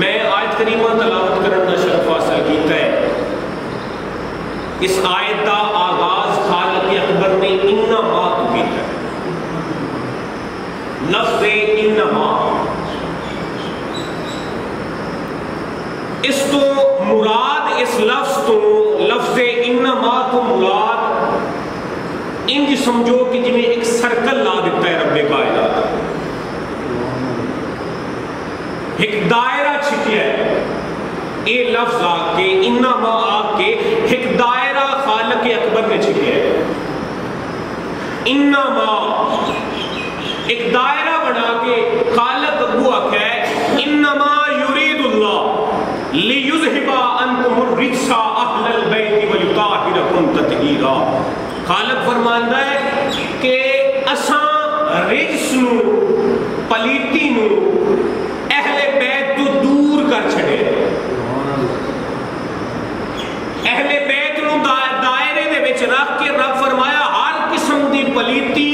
میں آیت کریمہ تلاوت کرنے کا شرف حاصل کیتا ہے. اس آیت کا آغاز خالق اکبر نے انما تو کیتا ہے. لفظ انما اس تو مراد اس لفظ تو لفظ انما تو مراد انج سمجھو کہ جی ایک سرکل لا دیتا ہے رب کائنات, ایک دائرہ چھٹیا ہے. اے لفظ آ کے انما آ کے ایک دائرہ خالق اکبر نے چھٹیا ہے. انما ایک دائرہ بنا کے خالق ابو آکھا ہے انما یرید اللہ لیذہب عنکم الرجس اہل البیت ویطہرکم تطہیرا. خالق فرماندا ہے کہ اساں رجس نو پلیتی نو اہل بیت تو دور کر چھڑے. اہل بیت نو دائرے دے وچ رکھ کے رب فرمایا ہر قسم دی پلیتی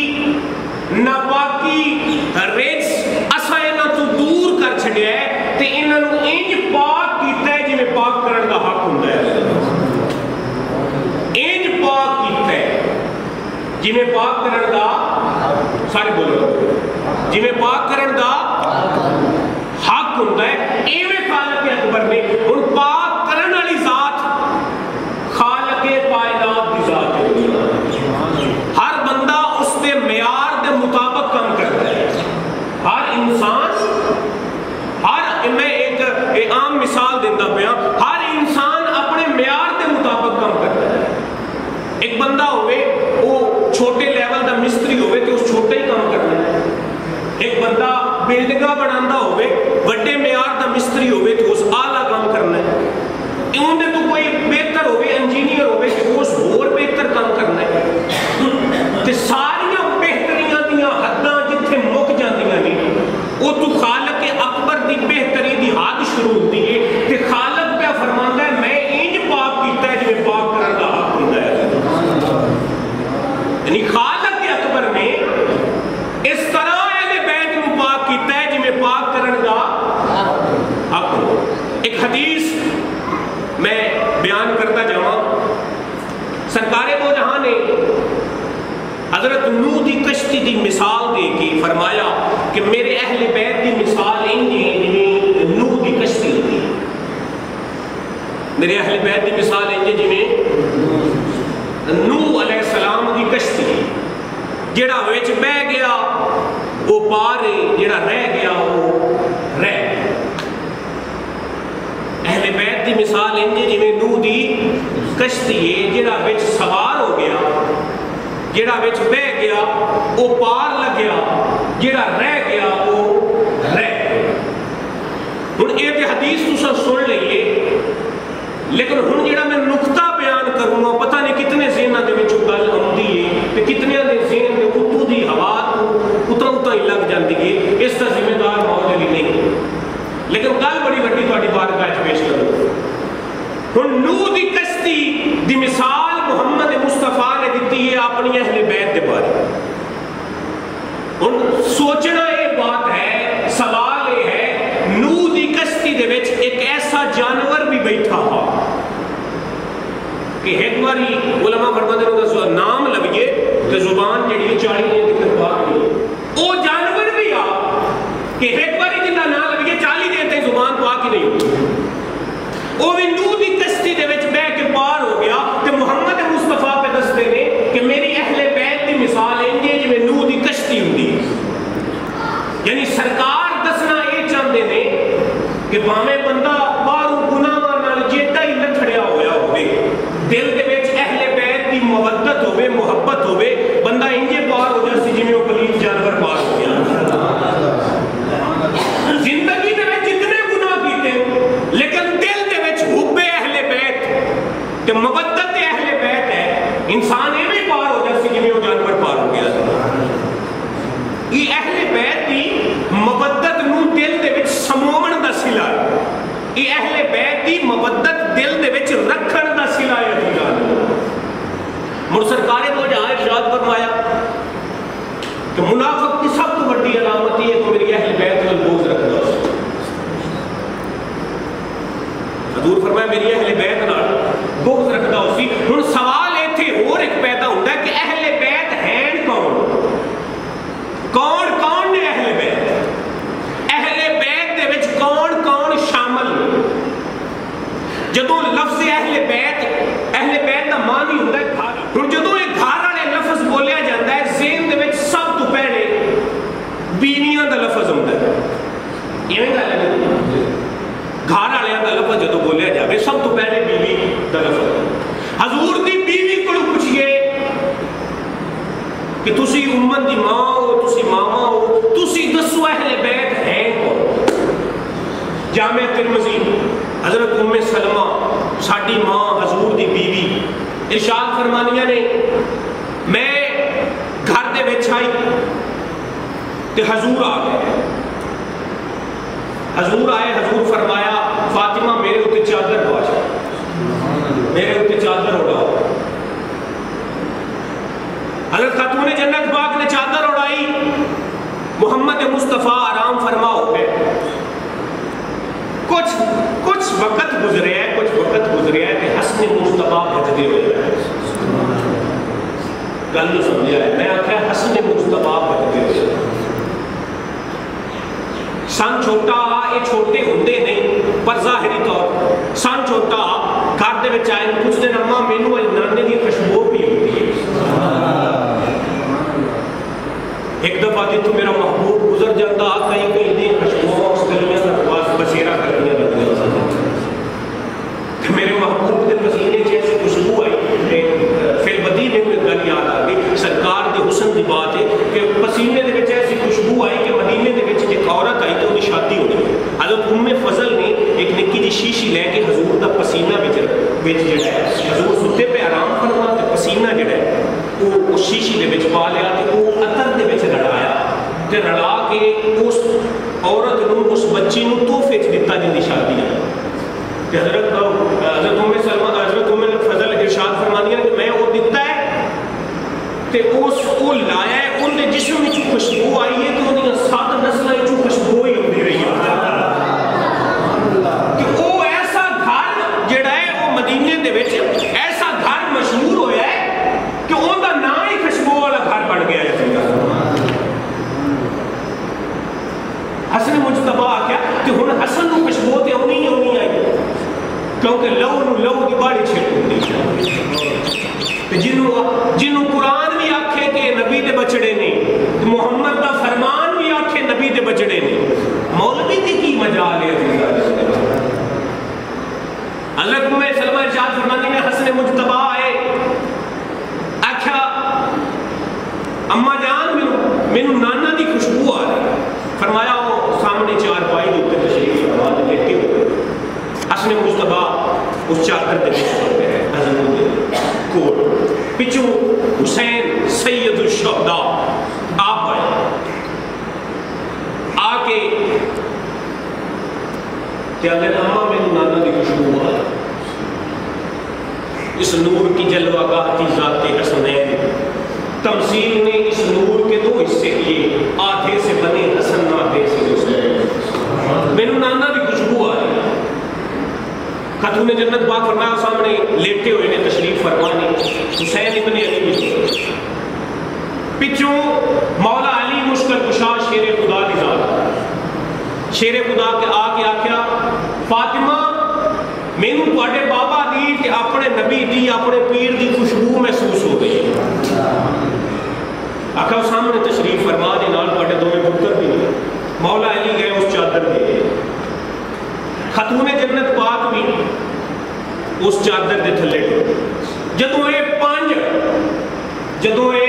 ناپاکی رجس اساں انہاں تو دور کر چھڑیا ہے تے انہاں نو انج پاک کیتا ہے جویں پاک کرن دا حق ہوندا ہے. انج پاک کیتا ہے جویں پاک کرن دا سارے بولو جویں پاک کرن دا حق ہوندا ہے. ایویں خالق اکبر نے ہن پاک کرن والی ذات خالق کائنات دی ذات ہے. ہر بندہ اس دے معیار دے مطابق کام کرتا ہے. ہر انسان میں ایک عام مثال دینا پیا, ہر انسان اپنے معیار دے مطابق کام کرتا ہے. ایک بندہ ہوئے وہ چھوٹے لیول دا مستری ہوئے تو اس چھوٹے ہی کام کرنا ہے. ایک بندہ بلڈنگاں بنانا ہوئے بڑے معیار دا مستری ہوئے تو اس اعلیٰ کام کرنا ہے. اندر تو کوئی بہتر ہوئے انجینئر ہوئے تو اس اور بہتر کام کرنا ہے. تے ساریاں بہتریاں دیاں حداں جتھے مک جاندیاں نہیں وہ تو خالق اکبر دی بہتری دی حد شروع ہوتی ہے. تے خالق پہ فرماندا ہے میں انج پاک کیتا ہے جویں پاک کرن دا حق ہوندا ہے. یعنی خالق اکبر نے اس طرح اہل بیت نو پاک کیتا ہے جویں پاک کرن دا حق ہوندا ہے. ایک حدیث میں بیان کرتا جاواں. سرکار دو جہاں نے حضرت نوح دی کشتی دی مثال دے کے فرمایا کہ میرے اہل بیت دی مثال انج ہے جویں نوح دی کشتی ہوتی ہے. میرے اہل بیت دی مثال انج ہے جویں نوح علیہ السلام دی کشتی ہے. جڑا وچ بہ گیا وہ پار ہے, جڑا رہ گیا وہ رہ گیا. اہل بیت دی مثال انج ہے جویں نوح دی کشتی ہے. جڑا وچ سوار ہو گیا, جڑا وچ بہ گیا وہ پار لگیا, جڑا رہ گیا وہ رہ گیا. ہن اے تے حدیث تساں سن لئیے, لیکن ہن جڑا میں نقطہ بیان کروں گا پتہ نہیں کتنے ذہناں دے وچ گل آندی ہے تے کتنے دے ذہن دے اتوں دی ہوا اتوں ہی لگ جاندی ہے. اس دا ذمہ دار مولوی نہیں, لیکن گل بڑی وڈی تہاڈی بارگاہ وچ پیش کروں. ہن نوح دی کشتی دی مثال محمد مصطفیٰ نے دیتی ہے اپنی اہل بیت دے بارے. ہن سوچنا یہ بات ہے, سوال یہ ہے نوح دی کشتی دے وچ ایک ایسا جانور بھی بیٹھا ہوا کہ ایک باری علماء فرماتے ہیں اس کا نام لویے تو زبان جڑی چاہیے دن پاک نہیں. وہ جانور بھی آ کہ ایک باری جنہ نام لویے 40 دن تک زبان پاک ہی نہیں ہوتی. وہ بھی نوح دی کشتی دے وچ بہ کے پار ہو گیا تے محمد مصطفیٰ پہ دستے نے کہ میری اہل بیت دی مثال انج ہے جویں نوح دی کشتی ہوندی. یعنی سرکار دسنا یہ چاہتے نے کہ بھاویں بندہ باہروں گناہاں نال جیتا ہی لتھڑیا ہویا ہوے, دل دے وچ اہل بیت دی مودت ہوے, محبت ہوے, بندہ انجے پار ہو جاسی جویں وہ پلیت جانور پار ہو گیا. زندگی دے وچ جتنے گناہ کیتے لیکن دل دے وچ حب اہل بیت تے مودت اہل بیت ہے, انسان ایویں پار ہو جاسی جویں وہ جانور پار ہو گیا. یہ اہل بیت دی مودت نو دل دے وچ سمومن دا صلہ ہے. یہ اہل بیت دی مودت دل دے وچ رکھن دا صلہ ہے. مڑ سرکار دو جہاں ارشاد فرمایا کہ منافق کی سب تو بڑی علامت یہ ہے کہ میری اہل بیت نال بغض رکھنا. فرمایا میری اہل بیت نال بغض رکھدا اسی. ہن سوال ایتھے ہور ایک پیدا ہوندا ہے کہ اہل بیت ہیں کون؟ کون کون نے اہل بیت؟ اہل بیت دے وچ کون کون شامل نے؟ جدوں لفظ اہل بیت دا معنی ہوندا ہے گھر. ہن جدوں یہ گھر والے لفظ بولیا جاتا ہے ذہن دے وچ سب تو پہلے بیویاں دا لفظ ہوندا ہے. ایویں گل ہے گھر والوں دا لفظ جدوں بولیا جائے سب تو پہلے بیوی دا لفظ. حضور دی بیوی کو پوچھئے کہ تسی امت دی ماں ہو, تسی ماما ہو, تسی دسو اہل بیت ہیں کون؟ جامع ترمذی حضرت ام سلمہ ساڈی ماں حضور دی بیوی ارشاد فرمانیاں نے میں گھر دے وچ آئی تے حضور آ گئے. حضور آئے, حضور فرمایا فاطمہ میرے اوتے چادر پا جا, میرے اوتے چادر اڑاؤ. حضرت خاتون جنت پاک نے چادر اڑائی, محمد مصطفیٰ آرام فرما ہو گئے. کچھ وقت گزرے ہے, کچھ وقت گزرے ہے کہ حسن مصطفیٰ بھجدے ہوئے ہیں. گل نہیں سمجھا ہے, میں آخیا حسن مصطفیٰ بھجدے ہوئے ہیں. سن چھوٹا یہ چھوٹے ہوندے نہیں پر ظاہری طور سن چھوٹا گھر دے وچ آئے کچھ دن اماں مینوں نانے دی خوشبو بھی ہوتی ہے. ایک دفعہ جتوں میرا محبوب گزر جاتا کئی کئی دن خوشبو اس گلیاں دا پاس بسیرا کرنیاں لگدیاں سن. میرے محبوب دے پسینے جیسے خوشبو آئی پھر بدی میں کوئی گل یاد آ گئی. سرکار دے حسن دی بات ہے کہ پسینے دے وچ ایسی خوشبو آئی کہ مدینے دے وچ ایک عورت آئی تو انہی شادی ہونی. حضرت ام فضل نے ایک نکی جی شیشی لے کے حضور دا پسینہ وچ جڑا ہے حضور ستے پہ آرام فرما تے پسینہ جڑا ہے وہ شیشی دے وچ پا لیا تے وہ عطر دے وچ رڑایا تے رڑا کے اس عورت نو اس بچی نو تحفے وچ دتا جن دی شادی ہے. حضرت ام سلمہ حضرت ام فضل ارشاد فرمانیاں کہ میں وہ دتا ہے تے اس کو لایا ہے, ان دے جسم وچ خوشبو آئی ہے تو انہاں 7 نسلاں وچ خوشبو ہی ہوندی رہی ہے. کہ وہ ایسا گھر جڑا ہے وہ مدینے دے وچ ایسا گھر مشہور ہویا ہے کہ اون دا نام ہی خوشبو والا گھر بن گیا ہے. حسن مجتبی آخیا کہ ہن حسن نو خوشبو تے اونی ہی آئی کیونکہ لو دی باڑی چھٹ ہوندی. جنوں قرآن بھی آکھے کہ نبی دے بچڑے نے, محمد دا فرمان بھی آکھے نبی دے بچڑے نے, مولوی دی کی مجال ہے. حضرت ام سلمہ ارشاد فرماتی میں حسن مجتبی آئے آکھیا اما جان مینوں نانا دی خوشبو آ رہی. فرمایا وہ سامنے چار پائی دے اوپر تشریف فرما تے لیٹے ہوئے حسن مجتبی اس چادر دے وچ پڑ گئے. حضرت کو پچھو حسین سید الشہداء آپ آئے, آ کے کہتے ہیں اماں میری نانا دی خوشبو آ اس نور کی جلوہ گاہ کی ذات حسنین. تمثیل نے اس نور کے 2 حصے کیے, آدھے سے بنے حسن آدھے سے حسین. میرے نانا دی خوشبو آ رہی. خاتون جنت پاک فرمایا سامنے لیٹے ہوئے نے تشریف فرمانی حسین ابن علی پچھوں مولا علی مشکل کشا شیر خدا دی ذات. شیر خدا کے آ کے آخیا فاطمہ مینوں تواڈے بابا دی تے اپنے نبی دی اپنے پیر دی خوشبو محسوس ہو گئی. آخا سامنے تشریف فرما دے نال تواڈے دوویں پتر بھی. مولا علی گئے اس چادر دے. خاتون جنت پاک بھی اس چادر دے تھلے جدوں اے 5 جدوں اے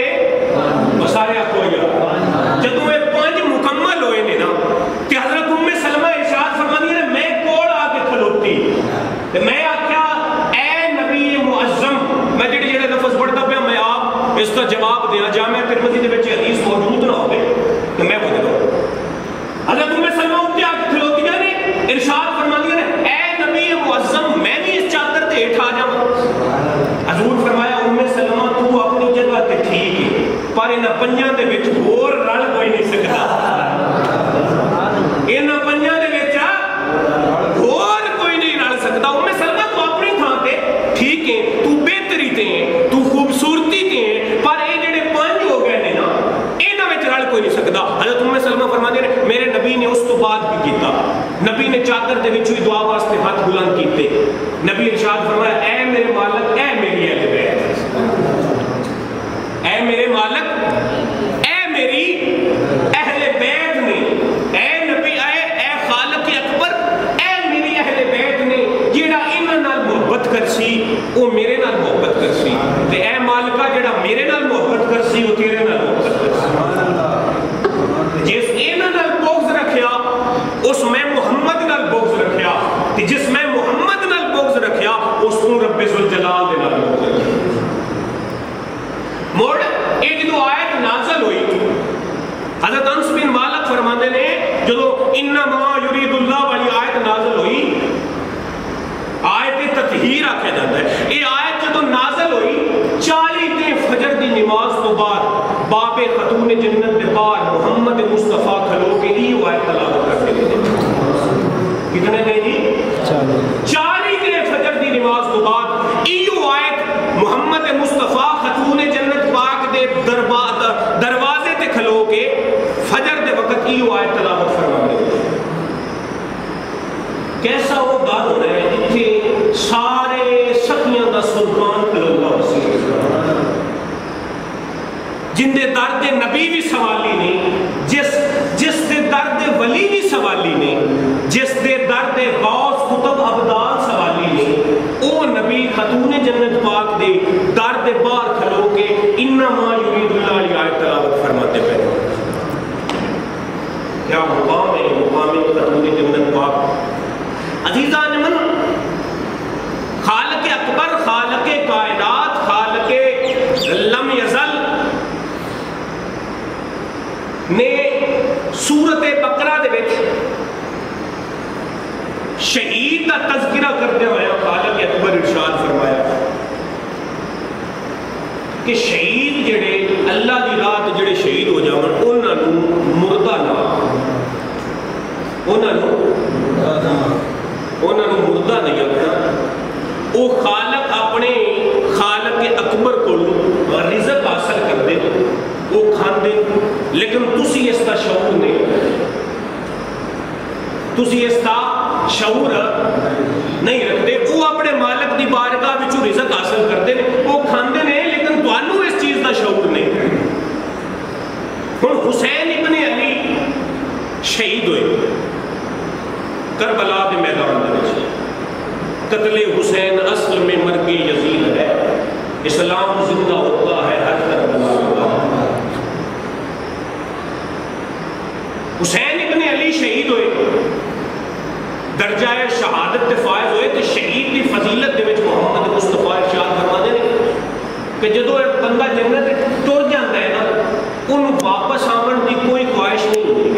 سارے آخویا جدوں اے 5 مکمل ہوئے نے نا تے حضرت ام سلمہ ارشاد فرماتی ہے میں کول آ کے کھلوتی تے میں آخیا اے نبی معظم. میں جڑے لفظ پڑھتا پیا میں آپ اس کا جواب دیا جامع ترمذی دے وچ حدیث موجود نہ ہوے تے میں پوچھ دوں. حضرت ام سلمہ اٹھ کے کھلوتیاں نے ارشاد فرماتی ہے اے نبی معظم میں بھی اس چادر تے ہٹھ آ جاواں. حضور فرمایا ام سلمہ تو اپنی جگہ تے ٹھیک نبی نے چادر دے وچوں ہی دعا واسطے ہاتھ بلند کیتے. نبی ارشاد فرمایا اے میرے مالک اے میری اہل بیت, اے میرے مالک اے میری اہل بیت نے, اے نبی اے خالق اکبر اے میری اہل بیت نے جیڑا انہاں نال محبت کرسی او میرے نال محبت کرسی, تے اے مالکا جیڑا میرے نال محبت کرسی او تیرے نال محبت کرسی. جس انہاں نال بغض رکھیا اس میں محمد نال بغض رکھیا, تے جس میں محمد نال بغض رکھیا اس کو رب ذوالجلال دے نال بغض رکھیا. موڑ ایک جو آیت نازل ہوئی حضرت انس بن مالک فرماندے نے جدو انما یرید اللہ والی آیت نازل ہوئی, آیت تطہیر آکھا جاتا ہے, یہ آیت جدو نازل ہوئی 40 دن فجر دی نماز تو بعد باب خاتون جنت دے باہر محمد مصطفیٰ کھلو کے یہ آیت تلاوت کرتے ہیں. کتنے دن جی 40 دن فجر دی نماز تو بعد یہ آیت محمد مصطفیٰ خاتون جنت پاک دے دروازے تے کھلو کے فجر دے وقت یہ آیت تلاوت فرماتے ہیں. کیسا وہ گھر ہو رہا ہے جتھے سارے سخیاں دا سلطان کھلوگا وسیع, جن دے درد نبی بھی سوالی نہیں, جس دے درد ولی بھی سوالی نہیں, جس دے درد غوث قطب ابدال سوالی نہیں, او نبی خاتون جنت پاک دے درد باہر کھلو کے انما یرید اللہ علی آیت تلاوت فرماتے پہ. کیا مقام ہے مقام خاتون جنت پاک. عزیزان من, خالق اکبر خالق کائنات خالق لم یزل نے سورت بقرہ دے وچ شہید کا تذکرہ کرتے ہوئے خالق اکبر ارشاد فرمایا کہ شہید جڑے اللہ دی راہ تے جڑے شہید ہو جاون انہاں نوں مردہ نہ مردہ نہیں اپنا, وہ خالق اپنے خالق اکبر کو رزق حاصل کرتے وہ کھاندے, لیکن تسی اس کا شعور نہیں, تسی اس کا شعور نہیں رکھتے. وہ اپنے مالک دی بارگاہ وچوں رزق حاصل کرتے ہیں, وہ کھاندے نے, لیکن تانوں اس چیز کا شعور نہیں. ہن حسین ابن علی شہید ہوئے کربلا کے میدان میں. قتل حسین اصل میں مرگ یزید ہے, اسلام زندہ ہوتا ہے ہر کربلا میں. حسین ابن علی شہید ہوئے, درجہ شہادت تے فائز ہوئے, تو شہید کی فضیلت دے وچ محمد مصطفیٰ ارشاد فرماتے ہیں کہ جدو ایک بندہ جنت ٹر جاتا ہے نا, انہوں واپس آون دی کوئی خواہش نہیں ہوتی.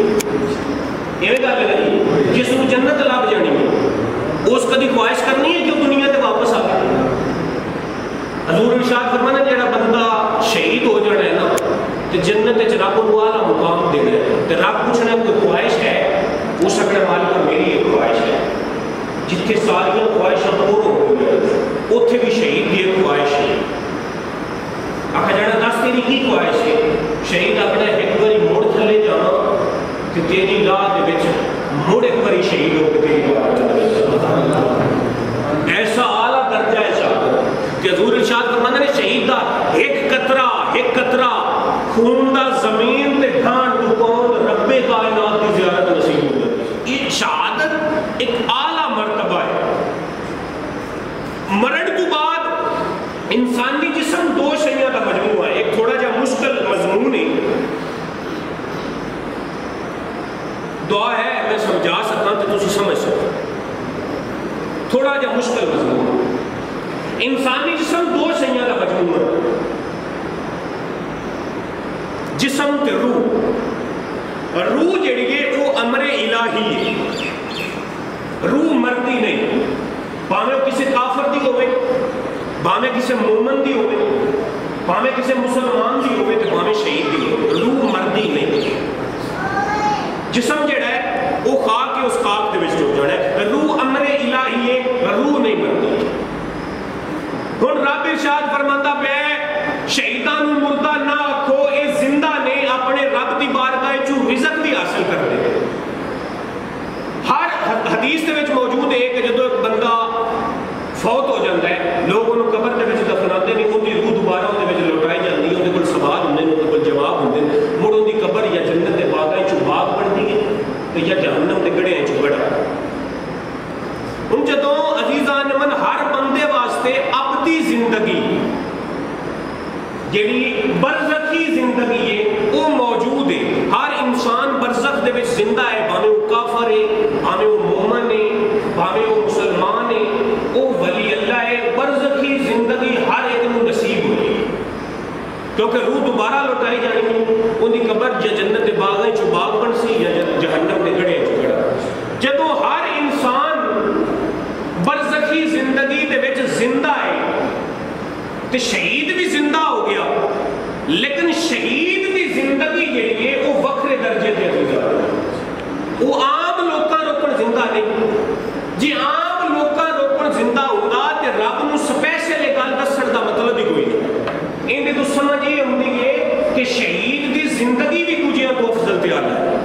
یہ گل نہیں, جس کو جنت لب جانی ہے اس کدی خواہش کرنی ہے کہ دنیا تے واپس آ گئے. حضور ارشاد فرمانا جڑا بندہ شہید ہو جانا ہے نا تے جنت وچ رب نوں اعلی مقام دینا ہے, تے رب پوچھنا کوئی خواہش ہے, وہ سکڑا مالکا میری ایک خواہش ہے. جتھے ساری خواہشاں پورا ہو گئی اوتھے بھی شہید دی ایک خواہش ہے. آخا جانا دس تیری کی خواہش ہے؟ شہید اپنا ایک باری موڑ تھلے جانا کہ تیری راہ دے وچ مڑ ایک باری شہید ہو کے تیری راہ ایسا اعلیٰ درجہ ہے شہادت کہ حضور ارشاد فرماندے نے شہید دا ایک قطرہ خون دا زمین تے ڈھانڈ تو پاؤں رب کائنات کی زیارت نصیب ہو گئی. یہ شہادت ایک اعلیٰ مرتبہ ہے. مرن تو بعد انسانی جسم دو شیاں کا مجموعہ ہے. ایک تھوڑا جا مشکل مضمون ہے, دعا ہے میں سمجھا سکتا تو تسی سمجھ سکتا. تھوڑا جا مشکل مضمون, انسانی جسم دو شیاں کا مجموعہ ہے, جسم تے روح. روح جڑی ہے وہ امر الہی ہے, روح مردی نہیں. بھاویں کسی کافر دی ہوئے, بھاویں کسی مومن دی ہوئے, بھاویں کسی مسلمان دی ہوئے, تے بھاویں شہید دی ہوئے, روح مردی نہیں. جسم جڑا ہے وہ خاک کے اس خاک دے وچ ٹر جانا ہے. روح امر الہی ہے, روح نہیں مردی. ہن رب ارشاد فرماندا پیا شہیداں نوں مردہ نہ آکھو, اے زندہ نے, اپنے رب دی بارگاہ چوں رزق بھی حاصل کرتے ہیں. ہر حدیث دے وچ موجود ہے کہ جدو ایک بندہ فوت ہو جاتا ہے لوگ انہوں قبر دے وچ دفناتے ہیں، ان کی روح دوبارہ اندر وچ لوٹائی جاتی ہے، اندر کول سوال ہوندے ہیں، اندر کول جواب ہوندے ہیں، مڑ ان کی قبر یا جنت دے باغاں چوں باغ بنتی ہے تے یا جہنم دے گڑھیاں چوں گڑھا۔ ہن جدوں عزیزان من ہر بندے واسطے ابدی زندگی جیڑی برزخی زندگی ہے وہ موجود ہے، ہر انسان برزخ دے وچ زندہ ہے، بھاویں وہ کافر ہے، بھاویں وہ مومن ہے، بھاویں وہ مسلمان ہے، وہ ولی اللہ ہے، برزخی زندگی ہر ایک نو نصیب ہوئی ہے، کیونکہ روح دوبارہ لوٹائی جانی ہے، ان دی قبر یا جنت دے باغاں چوں باغ بن سی یا جہنم دے گڑھے چوں گڑھا۔ جدوں ہر انسان برزخی زندگی دے وچ زندہ ہے تے شہید بھی زندہ ہو گیا، لیکن شہید دی زندگی جیڑی ہے وہ وکھرے درجے تے ہے، وہ عام لوکاں روکن زندہ نہیں۔ جی عام لوکاں روکن زندہ ہوندا تے رب نو سپیشل ایک گل دسن دا مطلب ہی کوئی نہیں۔ ان دی تو سمجھ یہ ہوندی ہے کہ شہید دی زندگی بھی دوجیاں تو افضل تے اعلیٰ ہے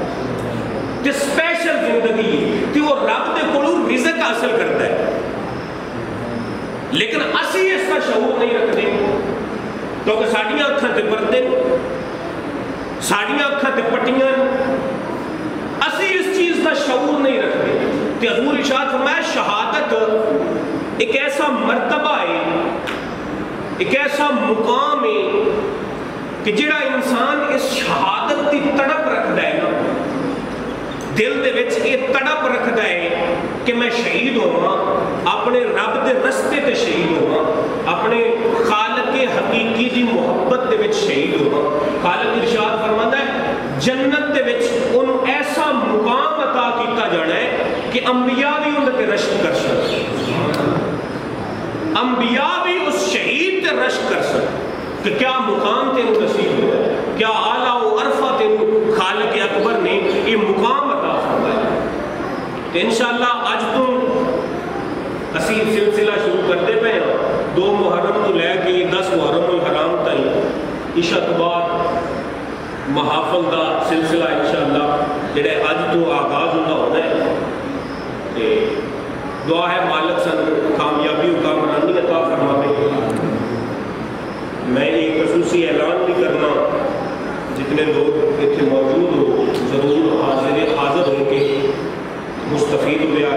تے سپیشل زندگی ہے تے وہ رب دے کولوں رزق حاصل کرتا ہے، لیکن اسی اس کا شعور نہیں رکھتے کیونکہ ساڑیاں اکھاں تے پردے، ساڑیاں اکھاں تے پٹیاں، اسی اس چیز کا شعور نہیں رکھتے۔ کہ حضور ارشاد فرمایا شہادت ایک ایسا مرتبہ ہے، ایک ایسا مقام ہے کہ جڑا انسان اس شہادت کی تڑپ رکھتا ہے نا، دل دے وچ یہ تڑپ رکھتا ہے کہ میں شہید ہوا، اپنے رب دے رستے تے شہید ہوا، اپنے خالق حقیقی دی محبت دے وچ شہید ہوا۔ خالق ارشاد فرماتا ہے جنت دے وچ انہوں ایسا مقام عطا کیتا جانا ہے کہ انبیاء بھی ان تے رشک کر سکتے، انبیاء بھی اس شہید تے رشک کر سکتے کہ کیا مقام تینوں نصیب ہوا ہے، کیا اعلیٰ و عرفہ تینوں خالق اکبر نے یہ مقام عطا فرمایا۔ تو انشاءاللہ اج تو اسی سلسلہ شروع کرتے پہ ہیں، 2 محرم تو لے کے 10 محرم الحرام تائیں عشاء تو بعد محافل دا سلسلہ انشاءاللہ جڑے اج تو آغاز ہونا ہے۔ دعا ہے مالک سن کامیابی و کامرانی عطا فرماوے۔ میں ایک خصوصی اعلان بھی کرنا، جتنے لوگ اتنے موجود ہو ضرور حاضر ہو کے مستفید ہوا